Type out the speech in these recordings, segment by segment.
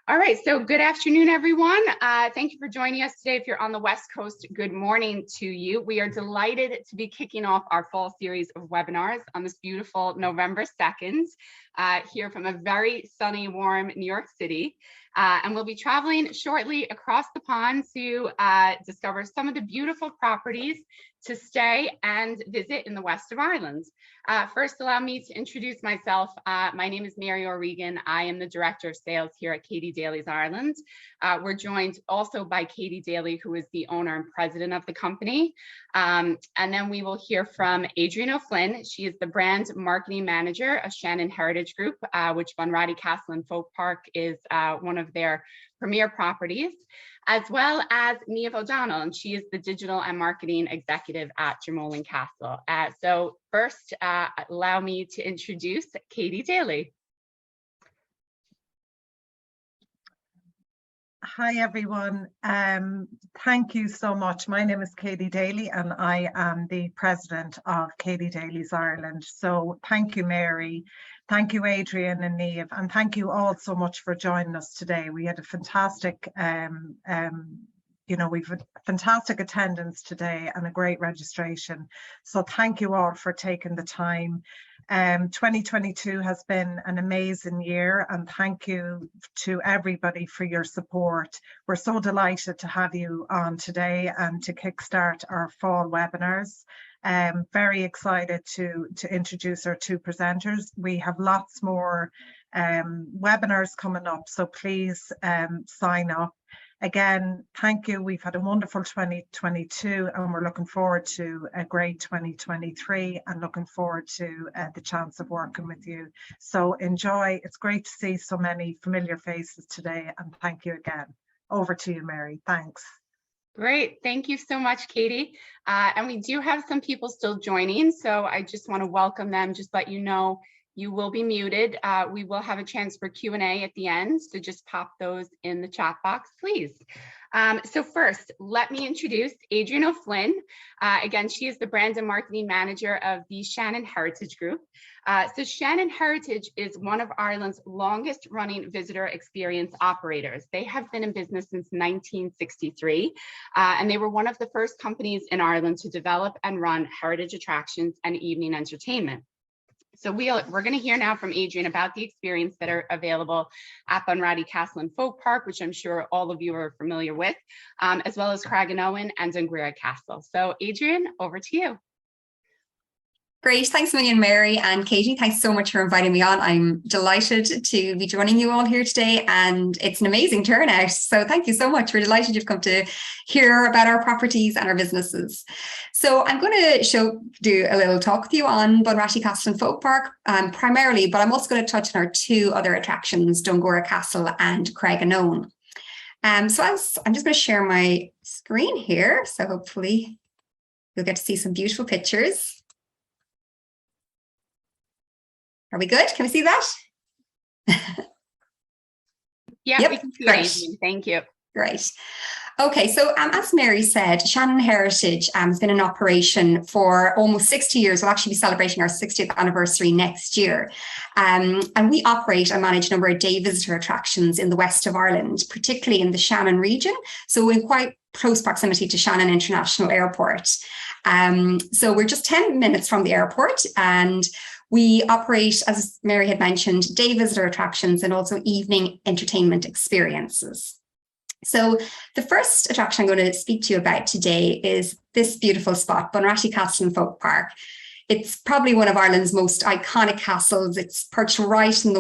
All right, so good afternoon, everyone. Thank you for joining us today. If you're on the West Coast, good morning to you. We are delighted to be kicking off our fall series of webinars on this beautiful November 2nd, here from a very sunny, warm New York City. And we'll be traveling shortly across the pond to discover some of the beautiful properties to stay and visit in the west of Ireland. First, allow me to introduce myself. My name is Mary O'Regan. I am the Director of Sales here at Katie Daly's Ireland. We're joined also by Katie Daly, who is the owner and president of the company. And then we will hear from Adrienne O'Flynn. She is the brand marketing manager of Shannon Heritage Group, which Bunratty Castle and Folk Park is one of their premier properties, as well as Niamh O'Donnell, and she is the digital and marketing executive at Dromoland Castle. So first, allow me to introduce Katie Daly. Hi, everyone. Thank you so much. My name is Katie Daly, and I am the president of Katie Daly's Ireland. So thank you, Mary. Thank you, Adrienne and Niamh, and thank you all so much for joining us today. We had a fantastic, we've had fantastic attendance today and a great registration. So thank you all for taking the time. 2022 has been an amazing year, and thank you to everybody for your support. We're so delighted to have you on today and to kickstart our fall webinars. Very excited to introduce our two presenters. We have lots more webinars coming up, so please sign up. Again, thank you. We've had a wonderful 2022, and we're looking forward to a great 2023 and looking forward to the chance of working with you. So enjoy. It's great to see so many familiar faces today, and thank you again. Over to you, Mary. Thanks. Great. Thank you so much, Katie. And we do have some people still joining, so I just want to welcome them, just let you know you will be muted. We will have a chance for Q&A at the end, so just pop those in the chat box, please. So first, let me introduce Adrienne O'Flynn. Again, she is the brand and marketing manager of the Shannon Heritage Group. So Shannon Heritage is one of Ireland's longest running visitor experience operators. They have been in business since 1963, and they were one of the first companies in Ireland to develop and run heritage attractions and evening entertainment. So we're going to hear now from Adrienne about the experience that are available at Bunratty Castle and Folk Park, which I'm sure all of you are familiar with, as well as Craigenowen and Dunguera Castle. So Adrienne, over to you. Great. Thanks a million, Mary and Katie. Thanks so much for inviting me on. I'm delighted to be joining you all here today, and it's an amazing turnout. So thank you so much. We're delighted you've come to hear about our properties and our businesses. So I'm going to do a little talk with you on Bunratty Castle and Folk Park primarily, but I'm also going to touch on our two other attractions, Dunguera Castle and Craigenowen. So I'm just going to share my screen here. So hopefully you'll get to see some beautiful pictures. Are we good? Can we see that? Yeah, yep. We can see Great. it. Thank you. Great. Okay, so as Mary said, Shannon Heritage has been in operation for almost 60 years. We'll actually be celebrating our 60th anniversary next year. And we operate and manage a number of day visitor attractions in the west of Ireland, particularly in the Shannon region. So we're in quite close proximity to Shannon International Airport. So we're just 10 minutes from the airport, and we operate, as Mary had mentioned, day visitor attractions and also evening entertainment experiences. So the first attraction I'm going to speak to you about today is this beautiful spot, Bunratty Castle and Folk Park. It's probably one of Ireland's most iconic castles. It's perched right in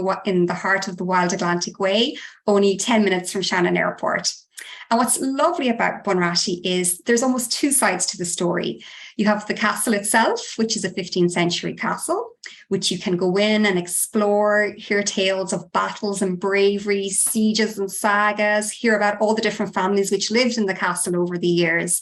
the heart of the Wild Atlantic Way, only 10 minutes from Shannon Airport. And what's lovely about Bunratty is there's almost two sides to the story. You have the castle itself, which is a 15th century castle, which you can go in and explore, hear tales of battles and bravery, sieges and sagas, hear about all the different families which lived in the castle over the years.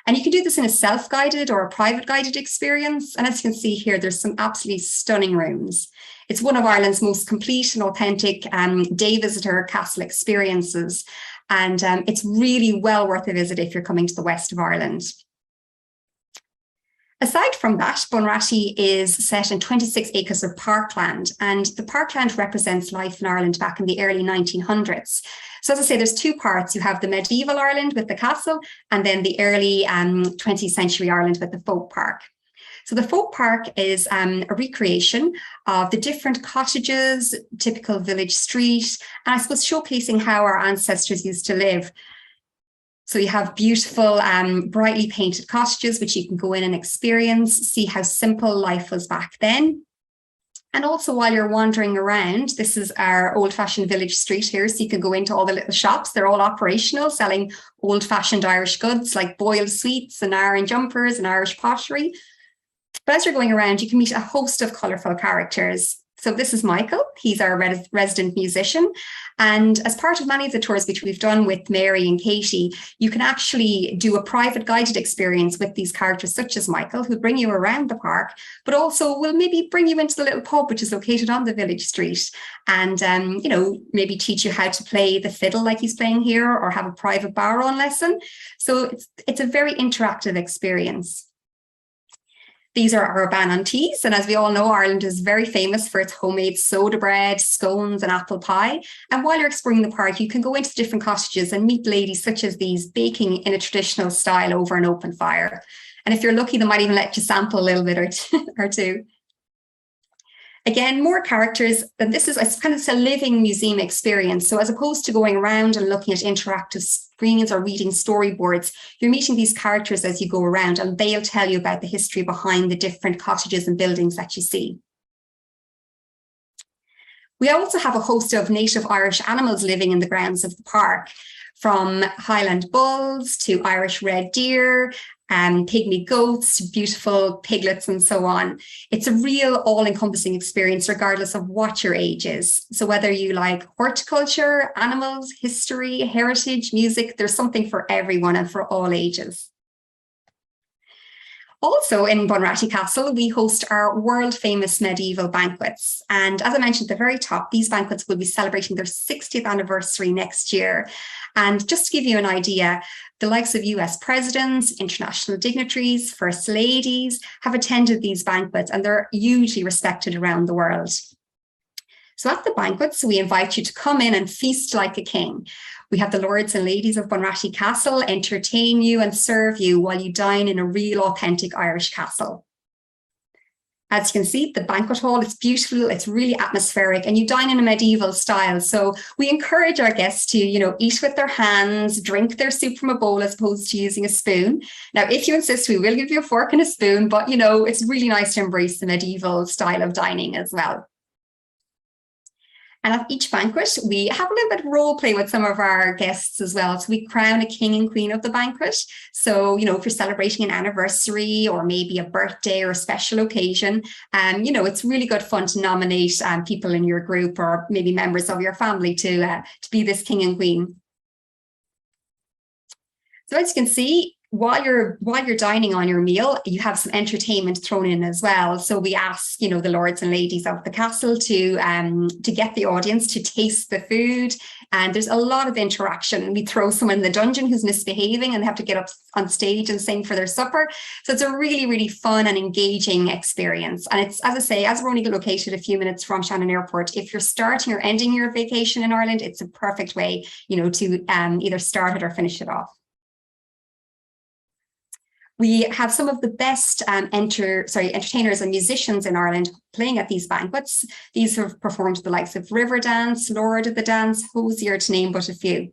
And you can do this in a self-guided or a private guided experience. And as you can see here, there's some absolutely stunning rooms. It's one of Ireland's most complete and authentic day visitor castle experiences. And it's really well worth a visit if you're coming to the west of Ireland. Aside from that, Bunratty is set in 26 acres of parkland, and the parkland represents life in Ireland back in the early 1900s. So as I say, there's two parts. You have the medieval Ireland with the castle, and then the early 20th century Ireland with the folk park. So the folk park is a recreation of the different cottages, typical village street, and I suppose showcasing how our ancestors used to live. So you have beautiful, brightly painted cottages, which you can go in and experience, see how simple life was back then. And also while you're wandering around, this is our old-fashioned village street here. So you can go into all the little shops. They're all operational, selling old-fashioned Irish goods like boiled sweets and iron jumpers and Irish pottery. But as you're going around, you can meet a host of colourful characters. So this is Michael. He's our resident musician. And as part of many of the tours which we've done with Mary and Katie, you can actually do a private guided experience with these characters such as Michael, who bring you around the park, but also will maybe bring you into the little pub, which is located on the village street, and you know, maybe teach you how to play the fiddle like he's playing here, or have a private barrow lesson. So it's a very interactive experience. These are our Bannon teas, and as we all know, Ireland is very famous for its homemade soda bread, scones and apple pie. And while you're exploring the park, you can go into different cottages and meet ladies such as these baking in a traditional style over an open fire. And if you're lucky, they might even let you sample a little bit or two. Again, more characters, and this is kind of a living museum experience. So as opposed to going around and looking at interactive screens or reading storyboards, you're meeting these characters as you go around, and they'll tell you about the history behind the different cottages and buildings that you see. We also have a host of native Irish animals living in the grounds of the park, from Highland bulls to Irish red deer, pygmy goats, beautiful piglets, and so on. It's a real all-encompassing experience, regardless of what your age is. So whether you like horticulture, animals, history, heritage, music, there's something for everyone and for all ages. Also in Bunratty Castle, we host our world-famous medieval banquets. And as I mentioned at the very top, these banquets will be celebrating their 60th anniversary next year. And just to give you an idea, the likes of US presidents, international dignitaries, first ladies have attended these banquets, and they're hugely respected around the world. So at the banquets, we invite you to come in and feast like a king. We have the lords and ladies of Bunratty Castle entertain you and serve you while you dine in a real authentic Irish castle. As you can see, the banquet hall is beautiful, it's really atmospheric, and you dine in a medieval style. So we encourage our guests to, eat with their hands, drink their soup from a bowl as opposed to using a spoon. Now, if you insist, we will give you a fork and a spoon, but it's really nice to embrace the medieval style of dining as well. And at each banquet, we have a little bit of role play with some of our guests as well. So we crown a king and queen of the banquet. So, if you're celebrating an anniversary or maybe a birthday or a special occasion, it's really good fun to nominate people in your group or maybe members of your family to be this king and queen. So as you can see, while you're dining on your meal, you have some entertainment thrown in as well. So we ask, the lords and ladies of the castle to get the audience to taste the food. And there's a lot of interaction. We throw someone in the dungeon who's misbehaving and they have to get up on stage and sing for their supper. So it's a really, really fun and engaging experience. And it's, as I say, as we're only located a few minutes from Shannon Airport, if you're starting or ending your vacation in Ireland, it's a perfect way, to either start it or finish it off. We have some of the best entertainers and musicians in Ireland playing at these banquets. These have performed the likes of Riverdance, Lord of the Dance, Hosier, to name but a few.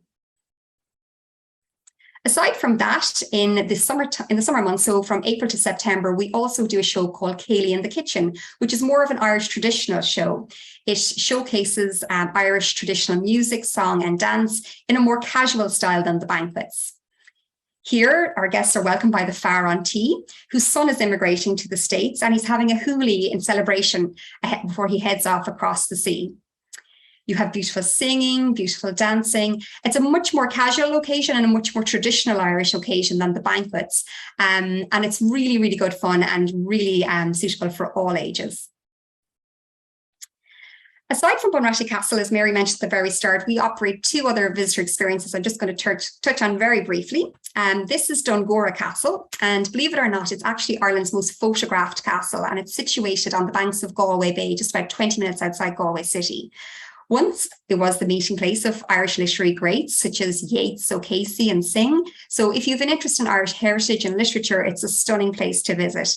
Aside from that, in the summer months, so from April to September, we also do a show called Daly in the Kitchen, which is more of an Irish traditional show. It showcases Irish traditional music, song and dance in a more casual style than the banquets. Here, our guests are welcomed by the Pharaoh T, whose son is immigrating to the States, and he's having a hoolie in celebration before he heads off across the sea. You have beautiful singing, beautiful dancing. It's a much more casual occasion and a much more traditional Irish occasion than the banquets. And it's really, really good fun and really suitable for all ages. Aside from Bunratty Castle, as Mary mentioned at the very start, we operate 2 other visitor experiences I'm just going to touch on very briefly. This is Dungora Castle, and believe it or not, it's actually Ireland's most photographed castle, and it's situated on the banks of Galway Bay, just about 20 minutes outside Galway City. Once it was the meeting place of Irish literary greats such as Yeats, O'Casey and Synge. So if you have an interest in Irish heritage and literature, it's a stunning place to visit.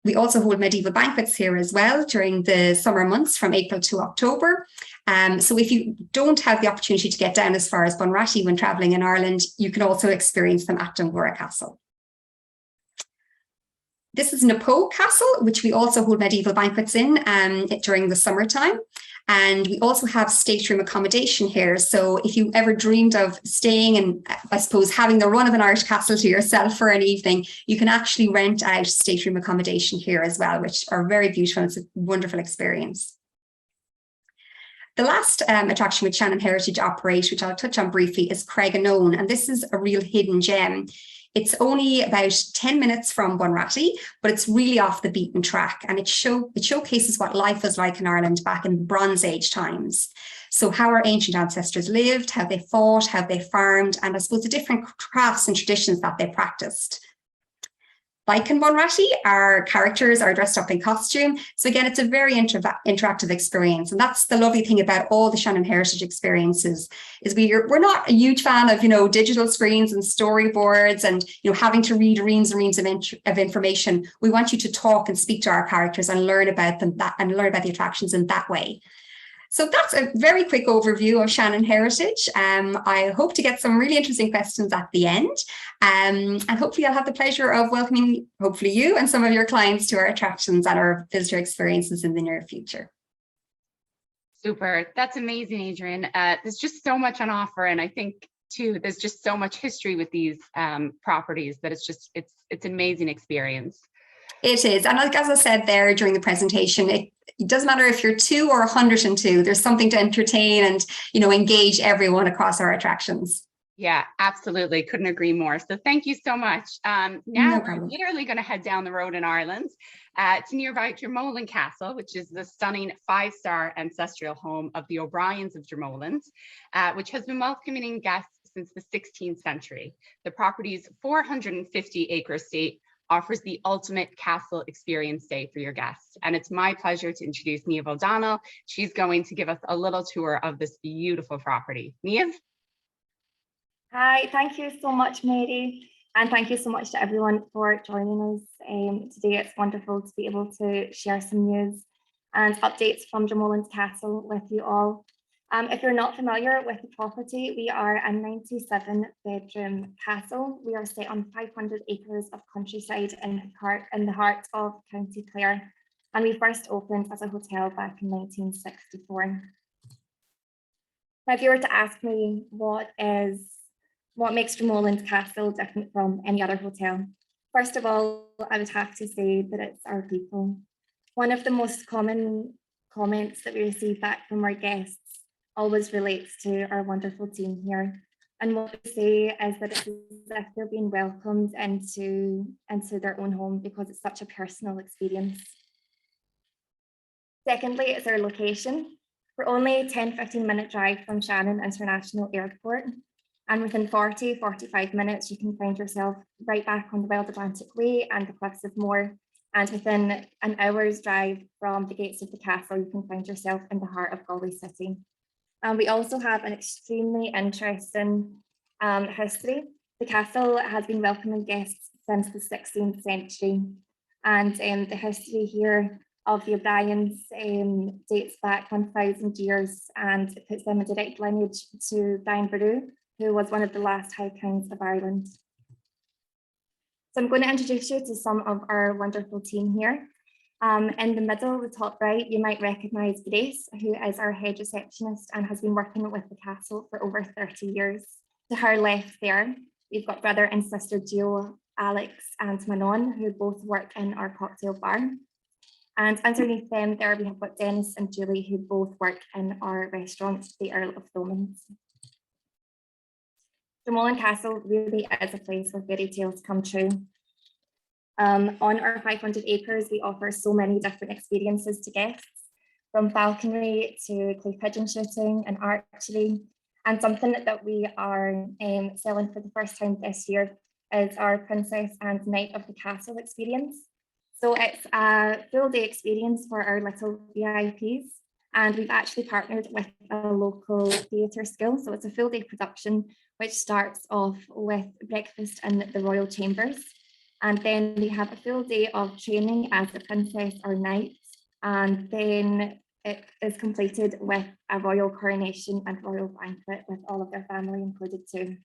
We also hold medieval banquets here as well during the summer months from April to October. So if you don't have the opportunity to get down as far as Bunratty when travelling in Ireland, you can also experience them at Dungora Castle. This is Napo Castle, which we also hold medieval banquets in during the summertime. And we also have stateroom accommodation here. So if you ever dreamed of staying and I suppose having the run of an Irish castle to yourself for an evening, you can actually rent out stateroom accommodation here as well, which are very beautiful. It's a wonderful experience. The last attraction which Shannon Heritage operate, which I'll touch on briefly, is Craigannone. And this is a real hidden gem. It's only about 10 minutes from Bunratty, but it's really off the beaten track, and it showcases what life was like in Ireland back in Bronze Age times. So how our ancient ancestors lived, how they fought, how they farmed, and I suppose the different crafts and traditions that they practiced. Like in Bunratty, our characters are dressed up in costume. So again, it's a very interactive experience. And that's the lovely thing about all the Shannon Heritage experiences is we're not a huge fan of, digital screens and storyboards and, having to read reams and reams of information. We want you to talk and speak to our characters and learn about them and learn about the attractions in that way. So that's a very quick overview of Shannon Heritage. I hope to get some really interesting questions at the end. And hopefully I'll have the pleasure of welcoming, hopefully you and some of your clients to our attractions and our visitor experiences in the near future. Super. That's amazing, Adrian. There's just so much on offer. And I think too, there's just so much history with these properties that it's an amazing experience. It is. And like, as I said there during the presentation, it doesn't matter if you're 2 or 102, there's something to entertain and, engage everyone across our attractions. Yeah, absolutely. Couldn't agree more. So thank you so much. Now we're literally going to head down the road in Ireland to nearby Dromoland Castle, which is the stunning 5-star ancestral home of the O'Briens of Dromoland, which has been welcoming guests since the 16th century. The property's 450-acre estate offers the ultimate castle experience day for your guests. And it's my pleasure to introduce Niamh O'Donnell. She's going to give us a little tour of this beautiful property. Niamh? Hi, thank you so much, Mary. And thank you so much to everyone for joining us today. It's wonderful to be able to share some news and updates from Dromoland Castle with you all. If you're not familiar with the property, we are a 97-bedroom castle. We are set on 500 acres of countryside in the heart of County Clare, and we first opened as a hotel back in 1964. Now, if you were to ask me what makes Dromoland Castle different from any other hotel, first of all, I would have to say that it's our people. One of the most common comments that we receive back from our guests always relates to our wonderful team here. And what we say is that it's as if they're being welcomed into their own home because it's such a personal experience. Secondly, it's our location. We're only a 10-15 minute drive from Shannon International Airport. And within 40-45 minutes, you can find yourself right back on the Wild Atlantic Way and the Cliffs of Moher. And within an hour's drive from the gates of the castle, you can find yourself in the heart of Galway City. We also have an extremely interesting history. The castle has been welcoming guests since the 16th century. And the history here of the O'Briens dates back 1,000 years, and it puts them in direct lineage to Brian Boru, who was one of the last High Kings of Ireland. So I'm going to introduce you to some of our wonderful team here. In the middle, the top right, you might recognise Grace, who is our head receptionist and has been working with the castle for over 30 years. To her left there, we've got brother and sister duo, Alex and Manon, who both work in our cocktail bar. And underneath them there, we have got Dennis and Julie, who both work in our restaurant, the Earl of Thomond's. Dromoland Castle really is a place where fairy tales come true. On our 500 acres, we offer so many different experiences to guests. from falconry to clay pigeon shooting and archery. And something that we are selling for the first time this year is our Princess and Knight of the Castle experience. So it's a full day experience for our little VIPs. And we've actually partnered with a local theatre school. So it's a full day production, which starts off with breakfast in the royal chambers. And then we have a full day of training as a princess or knight. And then it is completed with a royal coronation and royal banquet with all of their family included too.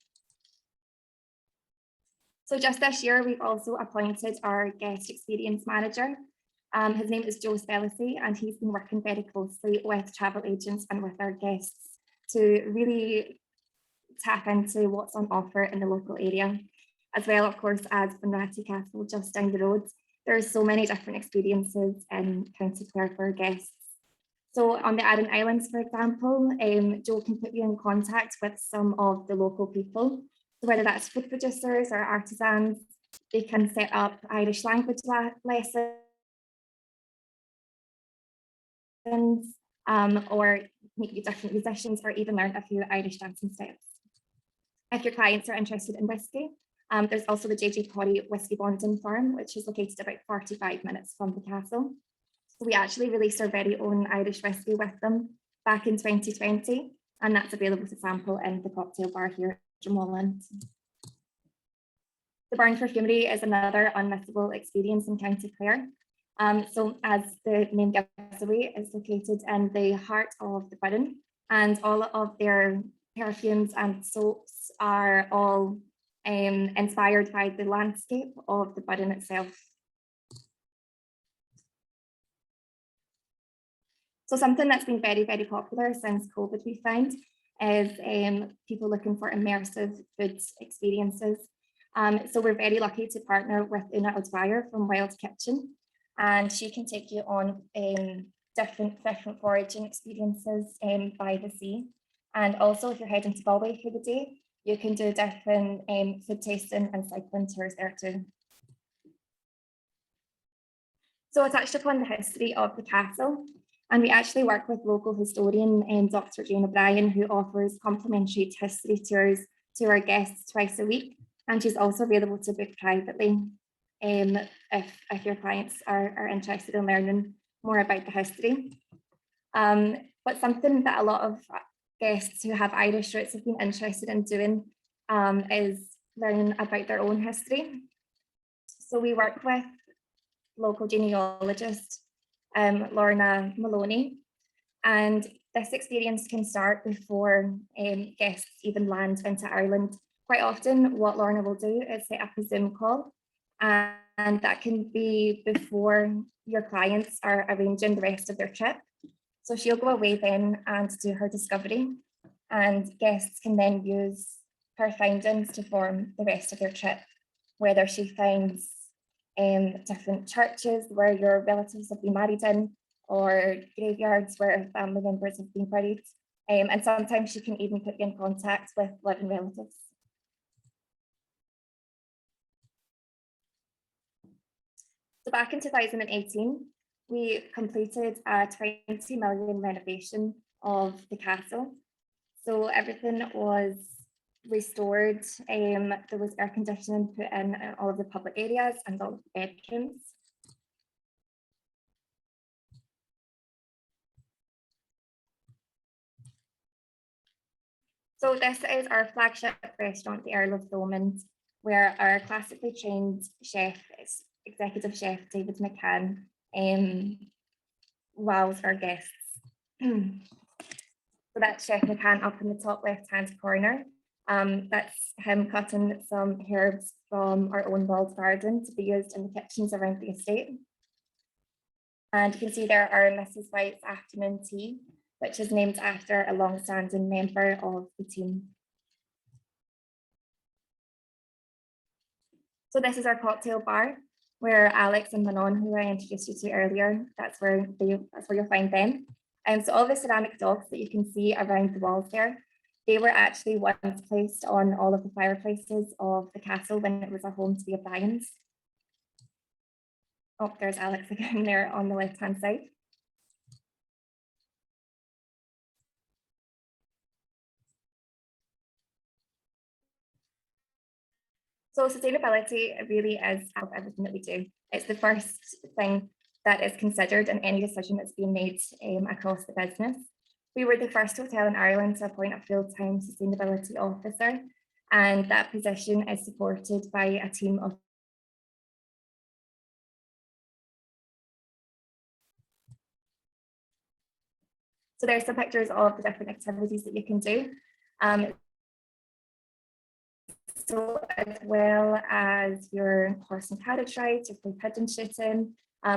So just this year, we've also appointed our guest experience manager. His name is Joe Spellisy, and he's been working very closely with travel agents and with our guests to really tap into what's on offer in the local area, as well, of course, as Bunratty Castle just down the road. There's so many different experiences in County Clare for our guests. So on the Aran Islands, for example, Joe can put you in contact with some of the local people. So whether that's food producers or artisans, they can set up Irish language lessons or meet you different musicians or even learn a few Irish dancing steps. If your clients are interested in whiskey, there's also the JJ Corrie Whiskey Bonding Farm, which is located about 45 minutes from the castle. So we actually released our very own Irish whiskey with them back in 2020, and that's available to sample in the cocktail bar here at Dromoland. The Burn Perfumery is another unmissable experience in County Clare. So as the name gives away, it's located in the heart of the Burren, and all of their perfumes and soaps are all inspired by the landscape of the Burren itself. So something that's been very, very popular since COVID, we find, is people looking for immersive food experiences. So we're very lucky to partner with Una O'Dwyer from Wild Kitchen, and she can take you on different foraging experiences by the sea. And also, if you're heading to Galway for the day, you can do different food tasting and cycling tours there too. So I touched upon the history of the castle, and we actually work with local historian Dr. Jane O'Brien, who offers complimentary history tours to our guests twice a week, and she's also available to book privately if your clients are interested in learning more about the history. But something that a lot of guests who have Irish roots have been interested in doing is learning about their own history. So we work with local genealogist Lorna Maloney, and this experience can start before guests even land into Ireland. Quite often what Lorna will do is set up a Zoom call, and that can be before your clients are arranging the rest of their trip. So she'll go away then and do her discovery, and guests can then use her findings to form the rest of their trip, whether she finds different churches where your relatives have been married in, or graveyards where family members have been buried. And sometimes she can even put you in contact with living relatives. So back in 2018, we completed a 20 million renovation of the castle. So everything was restored. There was air conditioning put in all of the public areas and all of the bedrooms. So this is our flagship restaurant, the Earl of Thomond, where our classically trained chef, executive chef David McCann, wows our guests. So that's Chef McCann up in the top left-hand corner. That's him cutting some herbs from our own walled garden to be used in the kitchens around the estate. And you can see there our Mrs. White's afternoon tea, which is named after a long-standing member of the team. So this is our cocktail bar, where Alex and Manon, who I introduced you to earlier, that's where you'll find them. And so all the ceramic dogs that you can see around the walls there, they were actually once placed on all of the fireplaces of the castle when it was a home to the O'Briens. Oh, there's Alex again there on the left-hand side. So sustainability really is of everything that we do. It's the first thing that is considered in any decision that's being made across the business. We were the first hotel in Ireland to appoint a full-time sustainability officer, and that position is supported by a team of So there's some pictures of the different activities that you can do. So as well as your horse and carriage rides, your pigeon shooting,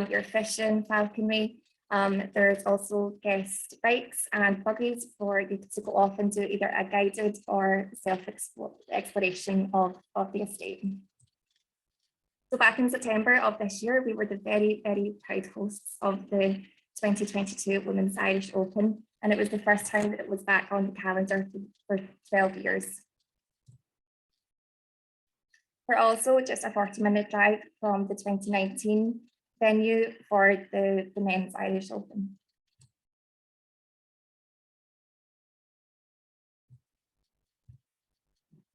your fishing, falconry. There's also guest bikes and buggies for you to go off and do either a guided or self-exploration of the estate. So back in September of this year, we were the very, very proud hosts of the 2022 Women's Irish Open, and it was the first time that it was back on the calendar for 12 years. We're also just a 40-minute drive from the 2019 venue for the Men's Irish Open.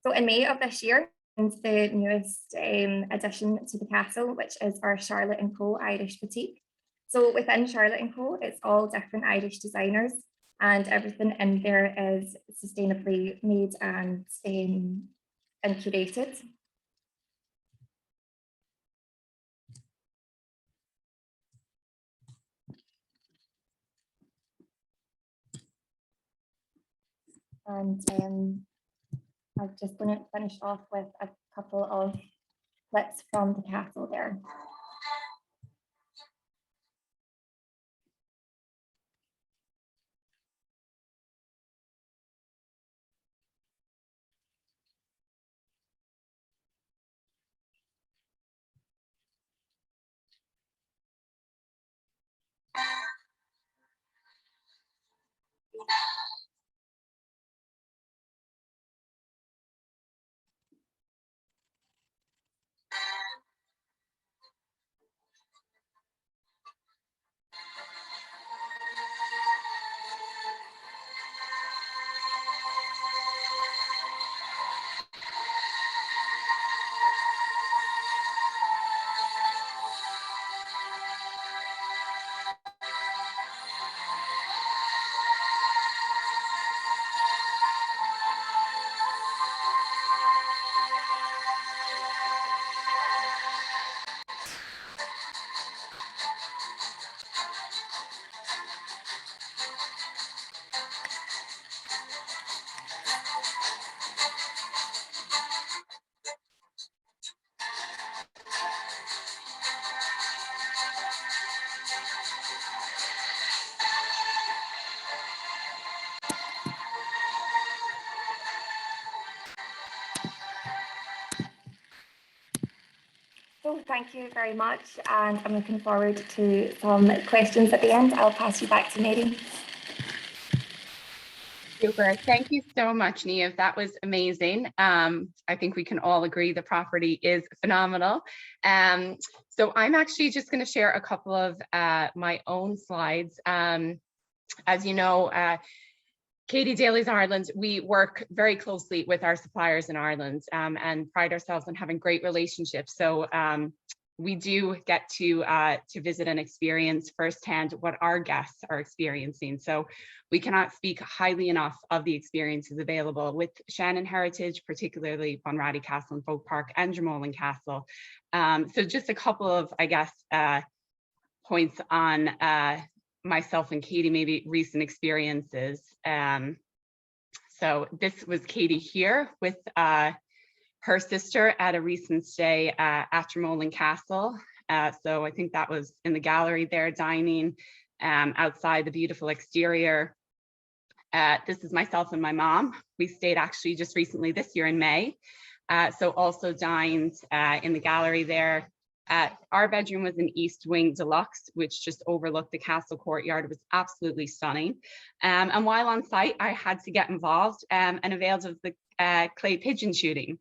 So in May of this year, the newest addition to the castle, which is our Charlotte & Co Irish Boutique. So within Charlotte & Co, it's all different Irish designers, and everything in there is sustainably made and curated. And I'm just going to finish off with a couple of clips from the castle there. So thank you very much, and I'm looking forward to some questions at the end. I'll pass you back to Mary. Super. Thank you so much, Niamh. That was amazing. I think we can all agree the property is phenomenal. So I'm actually just going to share a couple of my own slides. As you know, Katie Daly's Ireland, we work very closely with our suppliers in Ireland and pride ourselves on having great relationships. So we do get to visit and experience firsthand what our guests are experiencing. So we cannot speak highly enough of the experiences available with Shannon Heritage, particularly Bunratty Castle and Folk Park and Dromoland Castle. So just a couple of, I guess, points on myself and Katie, maybe recent experiences. So this was Katie here with her sister at a recent stay at Dromoland Castle. So I think that was in the gallery there, dining outside the beautiful exterior. This is myself and my mom. We stayed actually just recently this year in May. So also dined in the gallery there. Our bedroom was an East Wing Deluxe, which just overlooked the castle courtyard. It was absolutely stunning. And while on site, I had to get involved and availed of the clay pigeon shooting.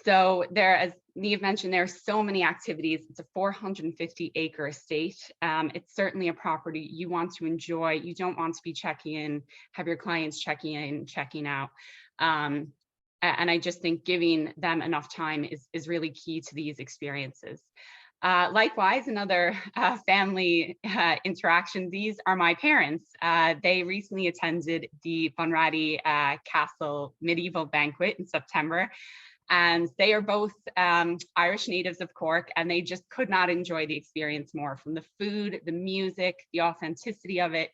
So there, as Niamh mentioned, there are so many activities. It's a 450-acre estate. It's certainly a property you want to enjoy. You don't want to be checking in, have your clients checking in, checking out. And I just think giving them enough time is really key to these experiences. Likewise, another family interaction, these are my parents. They recently attended the Bunratty Castle medieval banquet in September, and they are both Irish natives of Cork, and they just could not enjoy the experience more, from the food, the music, the authenticity of it.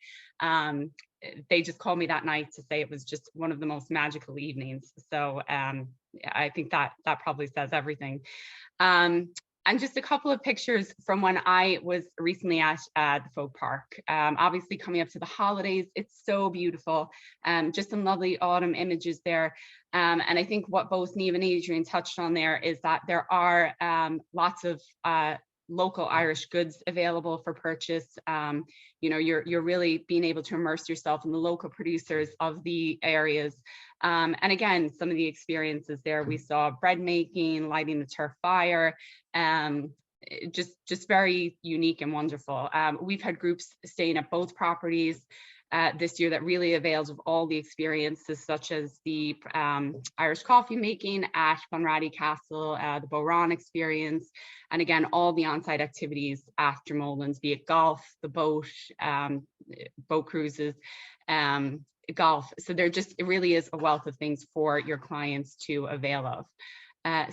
They just called me that night to say it was just one of the most magical evenings. So I think that probably says everything. And just a couple of pictures from when I was recently at the Folk Park. Obviously coming up to the holidays, it's so beautiful. Just some lovely autumn images there. And I think what both Niamh and Adrian touched on there is that there are lots of local Irish goods available for purchase. You know, you're really being able to immerse yourself in the local producers of the areas. And again, some of the experiences there, we saw bread making, lighting the turf fire, just very unique and wonderful. We've had groups staying at both properties this year that really availed of all the experiences, such as the Irish coffee making at Bunratty Castle, the Boran experience, and again, all the on-site activities at Dromoland, be it golf, the boat cruises, golf. So it really is a wealth of things for your clients to avail of.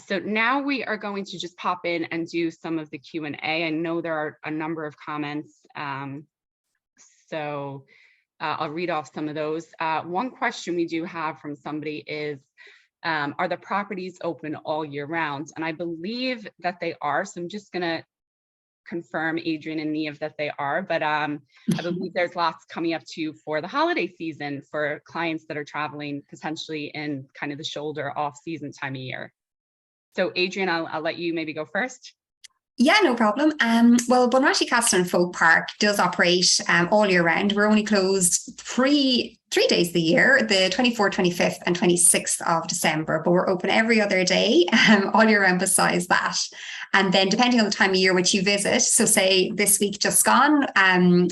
So now we are going to just pop in and do some of the Q&A. I know there are a number of comments, so I'll read off some of those. One question we do have from somebody is, are the properties open all year round? And I believe that they are, so I'm just gonna confirm, Adrian and Niamh, that they are, but I believe there's lots coming up too for the holiday season for clients that are traveling potentially in kind of the shoulder off season time of year. So Adrian, I'll let you maybe go first. Yeah, no problem. Well, Bunratty Castle and Folk Park does operate all year round. We're only closed three days of the year, the 24th, 25th and 26th of December, but we're open every other day all year round besides that. And then depending on the time of year which you visit, so say this week just gone,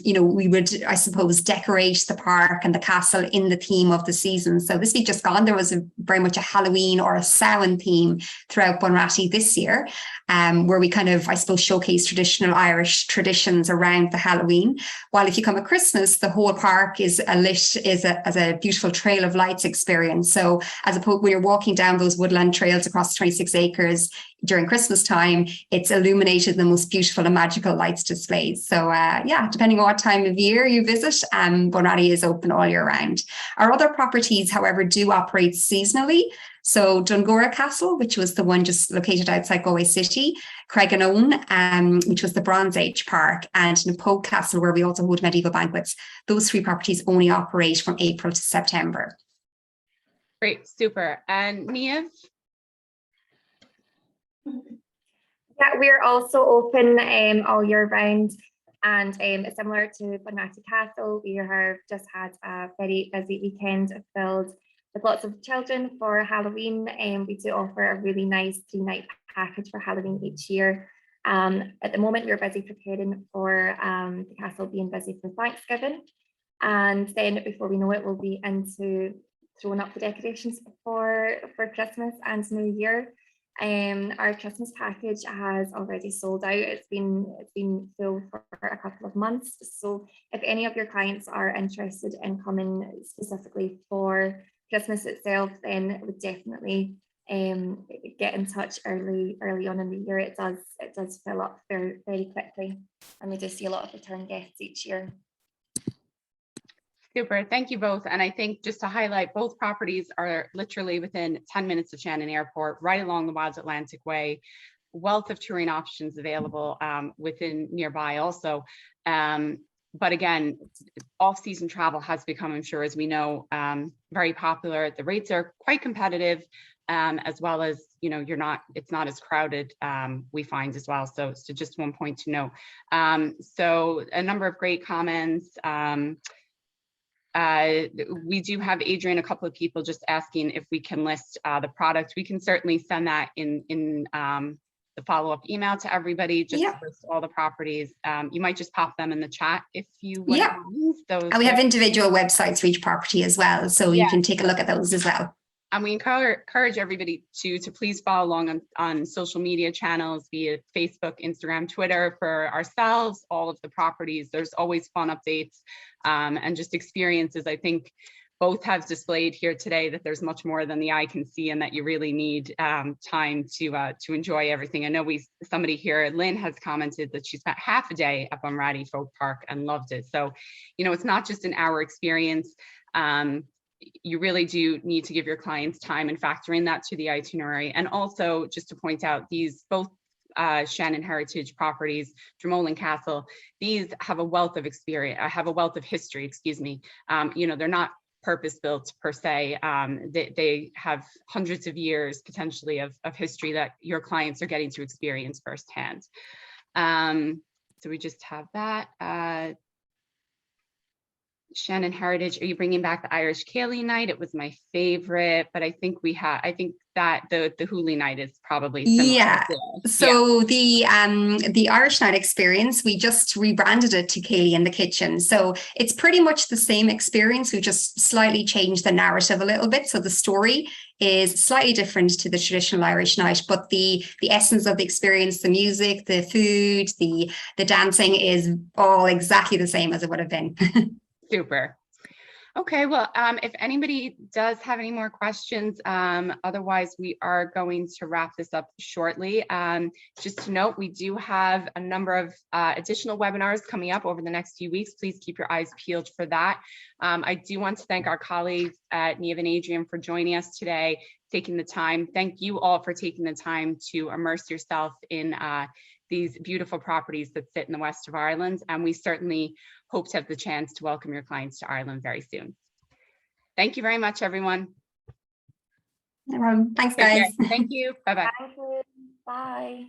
you know, we would, I suppose, decorate the park and the castle in the theme of the season. So this week just gone, there was very much a Halloween or a Samhain theme throughout Bunratty this year, where we kind of, I suppose, showcase traditional Irish traditions around the Halloween. While if you come at Christmas, the whole park is lit as a beautiful trail of lights experience. So as opposed, when you're walking down those woodland trails across 26 acres during Christmas time, it's illuminated the most beautiful and magical lights displays. So yeah, depending on what time of year you visit, Bunratty is open all year round. Our other properties, however, do operate seasonally. So Dungora Castle, which was the one just located outside Galway City, Craiganoan, which was the Bronze Age park, and Napoke Castle, where we also hold medieval banquets. Those three properties only operate from April to September. Great, super. And Niamh? Yeah, we're also open all year round, and similar to Bunratty Castle, we have just had a very busy weekend filled with lots of children for Halloween. We do offer a really nice 3-night package for Halloween each year. At the moment, we're busy preparing for the castle being busy for Thanksgiving, and then before we know it, we'll be into throwing up the decorations for Christmas and New Year. Our Christmas package has already sold out. It's been full for a couple of months. So if any of your clients are interested in coming specifically for Christmas itself, then we definitely get in touch early on in the year. It does fill up very, very quickly, and we do see a lot of return guests each year. Super, thank you both. And I think just to highlight, both properties are literally within 10 minutes of Shannon Airport, right along the Wild Atlantic Way. Wealth of touring options available within nearby also. But again, off-season travel has become, I'm sure, as we know, very popular. The rates are quite competitive, as well as, you know, it's not as crowded, we find as well. So just one point to note. So a number of great comments. We do have, Adrian, a couple of people just asking if we can list the product. We can certainly send that in the follow-up email to everybody, just to list all the properties. You might just pop them in the chat if you want to use those. And we have individual websites for each property as well, so you can take a look at those as well. And we encourage everybody to please follow along on social media channels, be it Facebook, Instagram, Twitter, for ourselves, all of the properties. There's always fun updates and just experiences. I think both have displayed here today that there's much more than the eye can see, and that you really need time to enjoy everything. I know somebody here, Lynn, has commented that she spent half a day up on Ratty Folk Park and loved it. So, you know, it's not just an hour experience. You really do need to give your clients time and factor in that to the itinerary. And also, just to point out, these both Shannon Heritage properties, Dromoland Castle, these have a wealth of experience, have a wealth of history, excuse me. You know, they're not purpose-built per se. They have hundreds of years potentially of history that your clients are getting to experience firsthand. So we just have that. Shannon Heritage, are you bringing back the Irish Ceilidh night? It was my favorite, but I think that the Hooley night is probably similar. Yeah. So the Irish night experience, we just rebranded it to Ceilidh in the Kitchen. So it's pretty much the same experience. We've just slightly changed the narrative a little bit. So the story is slightly different to the traditional Irish night, but the essence of the experience, the music, the food, the dancing is all exactly the same as it would have been. Super. Okay, well, if anybody does have any more questions, otherwise we are going to wrap this up shortly. Just to note, we do have a number of additional webinars coming up over the next few weeks. Please keep your eyes peeled for that. I do want to thank our colleagues at Niamh and Adrian for joining us today, taking the time. Thank you all for taking the time to immerse yourself in these beautiful properties that sit in the west of Ireland. And we certainly hope to have the chance to welcome your clients to Ireland very soon. Thank you very much, everyone. No problem. Thanks, guys. Thank you. Bye-bye. Thank you. Bye.